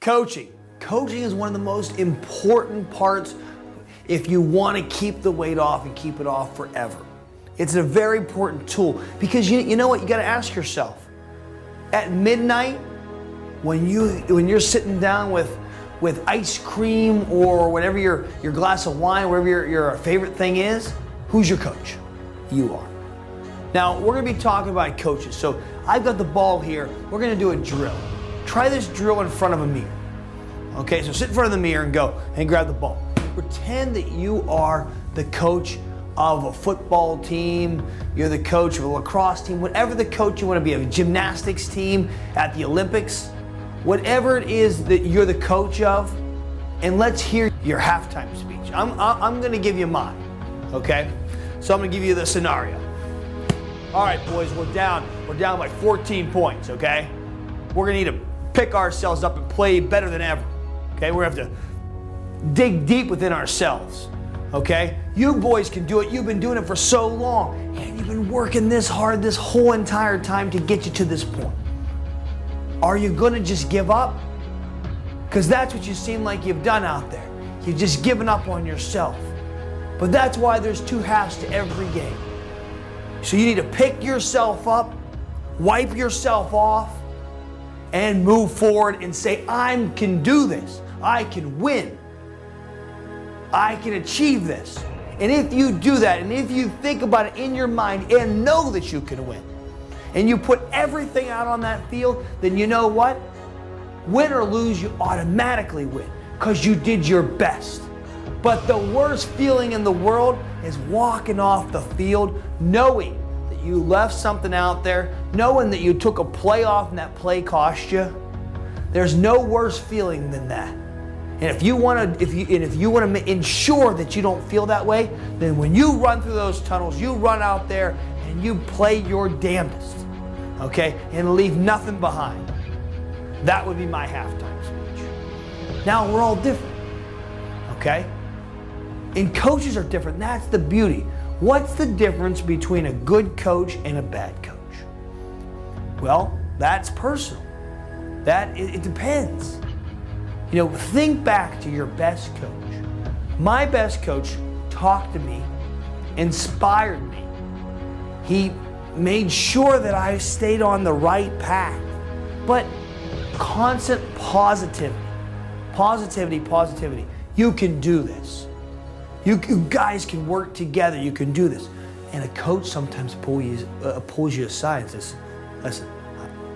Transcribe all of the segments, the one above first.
Coaching. Coaching is one of the most important parts if you want to keep the weight off and keep it off forever. It's a very important tool because you know what? You got to ask yourself. At midnight, when you're sitting down with ice cream or whatever your glass of wine, whatever your favorite thing is, who's your coach? You are. Now, we're going to be talking about coaches. So I've got the ball here. We're going to do a drill. Try this drill in front of a mirror. Okay, so sit in front of the mirror and go and grab the ball. Pretend that you are the coach of a football team, you're the coach of a lacrosse team, whatever the coach you want to be, of a gymnastics team at the Olympics, whatever it is that you're the coach of, and let's hear your halftime speech. I'm going to give you mine, okay? So I'm going to give you the scenario. All right, boys, we're down by 14 points, okay? We're going to need to pick ourselves up and play better than ever, okay? We're going to have to dig deep within ourselves, okay? You boys can do it. You've been doing it for so long, and you've been working this hard this whole entire time to get you to this point. Are you going to just give up? Because that's what you seem like you've done out there. You've just given up on yourself. But that's why there's two halves to every game. So you need to pick yourself up, wipe yourself off, and move forward and say, I can do this. I can win. I can achieve this. And if you do that, and if you think about it in your mind and know that you can win, and you put everything out on that field, then you know what? Win or lose, you automatically win because you did your best. But the worst feeling in the world is walking off the field knowing that you left something out there, knowing that you took a play off and that play cost you. There's no worse feeling than that. And if you want to ensure that you don't feel that way, then when you run through those tunnels, you run out there and you play your damnedest, okay, and leave nothing behind. That would be my halftime speech. Now we're all different, okay? And coaches are different. That's the beauty. What's the difference between a good coach and a bad coach? Well, that's personal. It depends. You know, think back to your best coach. My best coach talked to me, inspired me. He made sure that I stayed on the right path. But constant positivity. You can do this. You guys can work together. You can do this. And a coach sometimes pulls you aside and says, listen,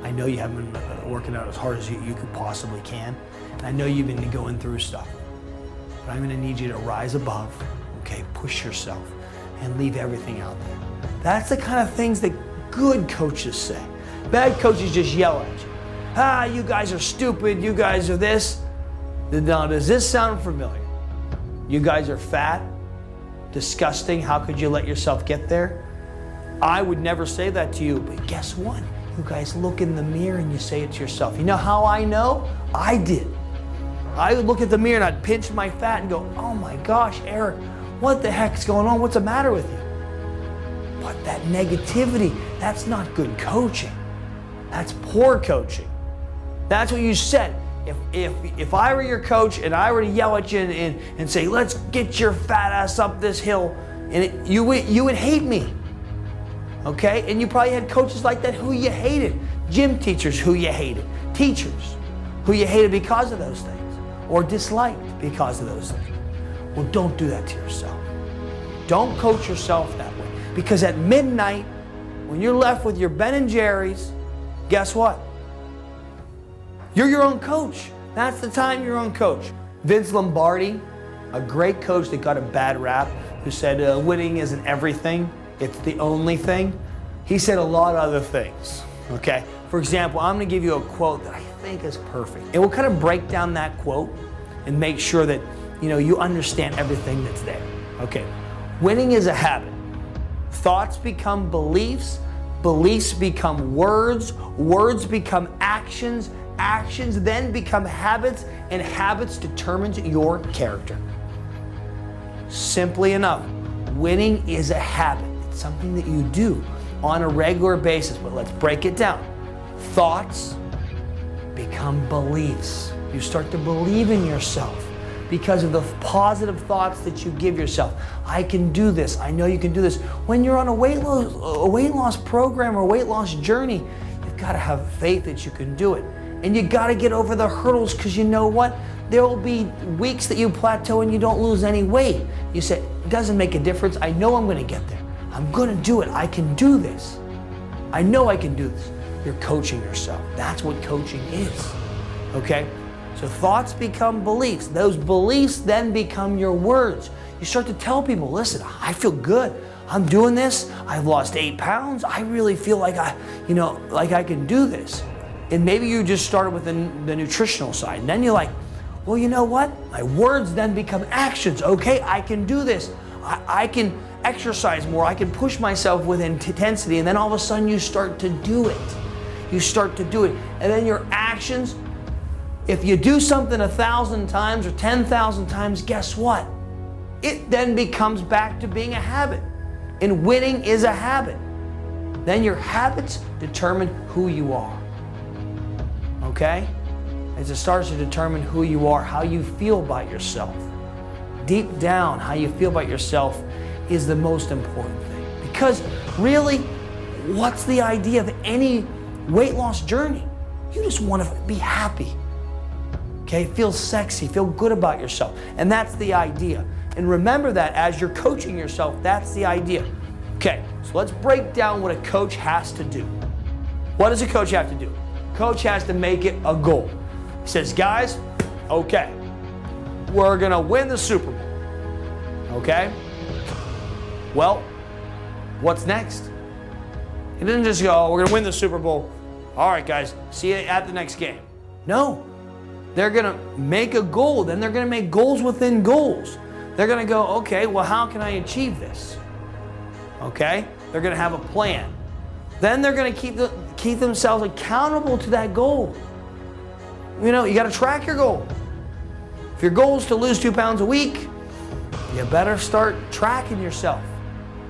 I know you haven't been working out as hard as you could possibly can. And I know you've been going through stuff. But I'm going to need you to rise above, okay, push yourself, and leave everything out there. That's the kind of things that good coaches say. Bad coaches just yell at you. You guys are stupid. You guys are this. Now, does this sound familiar? You guys are fat, disgusting. How could you let yourself get there? I would never say that to you, but guess what? You guys look in the mirror and you say it to yourself. You know how I know? I did. I would look at the mirror and I'd pinch my fat and go, oh my gosh, Eric, what the heck's going on? What's the matter with you? But that negativity, that's not good coaching. That's poor coaching. That's what you said. If I were your coach and I were to yell at you and say, let's get your fat ass up this hill, and you would hate me, okay? And you probably had coaches like that who you hated, gym teachers who you hated, teachers who you hated because of those things, or disliked because of those things. Well, don't do that to yourself. Don't coach yourself that way, because at midnight, when you're left with your Ben & Jerry's, guess what? You're your own coach. That's the time you're your own coach. Vince Lombardi, a great coach that got a bad rap, who said winning isn't everything, it's the only thing. He said a lot of other things, okay? For example, I'm gonna give you a quote that I think is perfect. And we'll kind of break down that quote and make sure that you understand everything that's there. Okay, winning is a habit. Thoughts become beliefs, beliefs become words, words become actions, actions then become habits, and habits determines your character. Simply enough, winning is a habit. It's something that you do on a regular basis, but let's break it down. Thoughts become beliefs. You start to believe in yourself because of the positive thoughts that you give yourself. I can do this. I know you can do this. When you're on a weight loss program or weight loss journey, you've got to have faith that you can do it. And you got to get over the hurdles, because you know what? There will be weeks that you plateau and you don't lose any weight. You say, it doesn't make a difference. I know I'm going to get there. I'm going to do it. I can do this. I know I can do this. You're coaching yourself. That's what coaching is. Okay? So thoughts become beliefs. Those beliefs then become your words. You start to tell people, listen, I feel good. I'm doing this. I've lost 8 pounds. I really feel like I can do this. And maybe you just started with the nutritional side. And then you're like, well, you know what? My words then become actions. Okay, I can do this. I can exercise more. I can push myself with intensity. And then all of a sudden you start to do it. You start to do it. And then your actions, if you do something 1,000 times or 10,000 times, guess what? It then becomes back to being a habit. And winning is a habit. Then your habits determine who you are. Okay? As it starts to determine who you are, how you feel about yourself. Deep down, how you feel about yourself is the most important thing. Because really, what's the idea of any weight loss journey? You just want to be happy. Okay? Feel sexy, feel good about yourself. And that's the idea. And remember that as you're coaching yourself, that's the idea. Okay, so let's break down what a coach has to do. What does a coach have to do? Coach has to make it a goal. He says, guys, okay, we're going to win the Super Bowl. Okay? Well, what's next? He doesn't just go, oh, we're going to win the Super Bowl. All right, guys, see you at the next game. No. They're going to make a goal. Then they're going to make goals within goals. They're going to go, okay, well, how can I achieve this? Okay? They're going to have a plan. Then they're going to keep themselves accountable to that goal. You know, you got to track your goal. If your goal is to lose 2 pounds a week, you better start tracking yourself,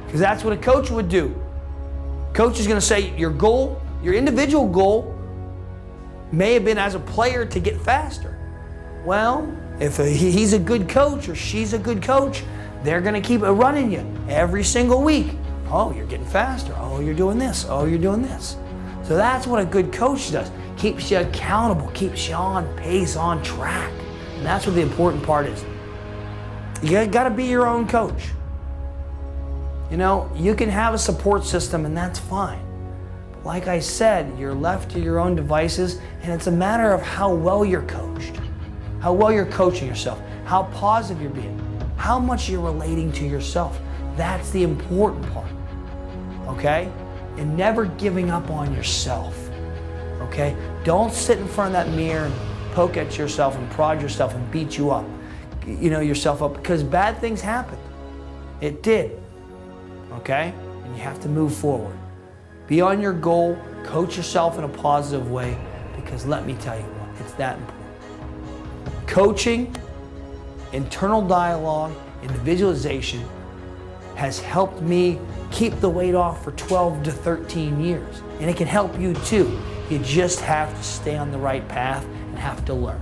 because that's what a coach would do. Coach is going to say your goal, your individual goal, may have been as a player to get faster. Well, if he's a good coach or she's a good coach, they're going to keep running you every single week. Oh, you're getting faster. Oh, you're doing this. Oh, you're doing this. So that's what a good coach does. Keeps you accountable, keeps you on pace, on track. And that's what the important part is. You got to be your own coach. You know, you can have a support system and that's fine. But like I said, you're left to your own devices, and it's a matter of how well you're coached, how well you're coaching yourself, how positive you're being, how much you're relating to yourself. That's the important part. Okay? And never giving up on yourself. Okay? Don't sit in front of that mirror and poke at yourself and prod yourself and beat you up, yourself up, because bad things happen. It did. Okay? And you have to move forward. Be on your goal, coach yourself in a positive way, because let me tell you what, it's that important. Coaching, internal dialogue, individualization has helped me keep the weight off for 12 to 13 years. And it can help you too. You just have to stay on the right path and have to learn.